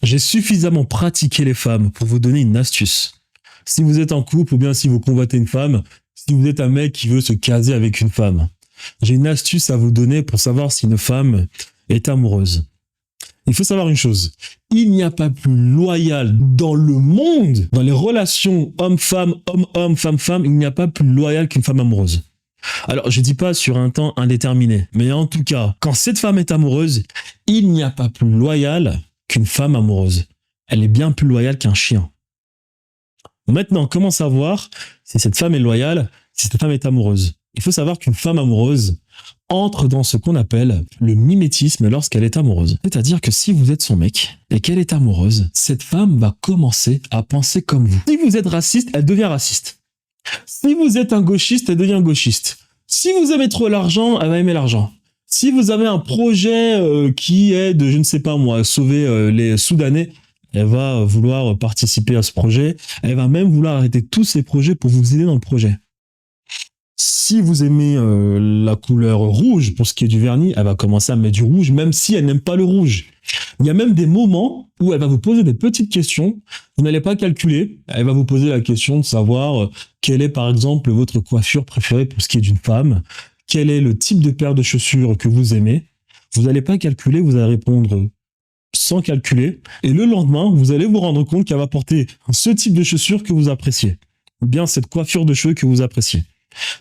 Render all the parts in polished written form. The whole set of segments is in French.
J'ai suffisamment pratiqué les femmes pour vous donner une astuce. Si vous êtes en couple ou bien si vous convoitez une femme, si vous êtes un mec qui veut se caser avec une femme, j'ai une astuce à vous donner pour savoir si une femme est amoureuse. Il faut savoir une chose, il n'y a pas plus loyal dans le monde, dans les relations homme-femme, homme-homme, femme-femme, il n'y a pas plus loyal qu'une femme amoureuse. Alors, je dis pas sur un temps indéterminé, mais en tout cas, quand cette femme est amoureuse, il n'y a pas plus loyal qu'une femme amoureuse. Elle est bien plus loyale qu'un chien. Maintenant, comment savoir si cette femme est loyale, si cette femme est amoureuse? Il faut savoir qu'une femme amoureuse entre dans ce qu'on appelle le mimétisme lorsqu'elle est amoureuse. C'est-à-dire que si vous êtes son mec et qu'elle est amoureuse, cette femme va commencer à penser comme vous. Si vous êtes raciste, elle devient raciste. Si vous êtes un gauchiste, elle devient gauchiste. Si vous aimez trop l'argent, elle va aimer l'argent. Si vous avez un projet qui est de, je ne sais pas moi, sauver les Soudanais, elle va vouloir participer à ce projet. Elle va même vouloir arrêter tous ses projets pour vous aider dans le projet. Si vous aimez la couleur rouge pour ce qui est du vernis, elle va commencer à mettre du rouge, même si elle n'aime pas le rouge. Il y a même des moments où elle va vous poser des petites questions. Vous n'allez pas calculer. Elle va vous poser la question de savoir quelle est par exemple votre coiffure préférée pour ce qui est d'une femme. Quel est le type de paire de chaussures que vous aimez. Vous n'allez pas calculer, vous allez répondre sans calculer. Et le lendemain, vous allez vous rendre compte qu'elle va porter ce type de chaussures que vous appréciez. Ou bien cette coiffure de cheveux que vous appréciez.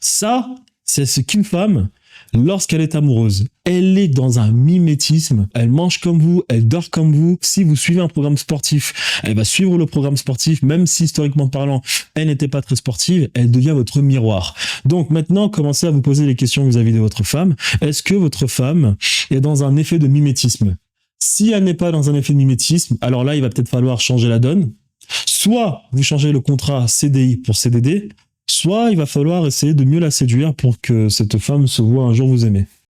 Ça, c'est ce qu'une femme, lorsqu'elle est amoureuse, elle est dans un mimétisme. Elle mange comme vous, elle dort comme vous. Si vous suivez un programme sportif, elle va suivre le programme sportif, même si historiquement parlant, elle n'était pas très sportive, elle devient votre miroir. Donc maintenant, commencez à vous poser les questions vis-à-vis de votre femme. Est-ce que votre femme est dans un effet de mimétisme? Si elle n'est pas dans un effet de mimétisme, alors là, il va peut-être falloir changer la donne. Soit vous changez le contrat CDI pour CDD, soit il va falloir essayer de mieux la séduire pour que cette femme se voit un jour vous aimer.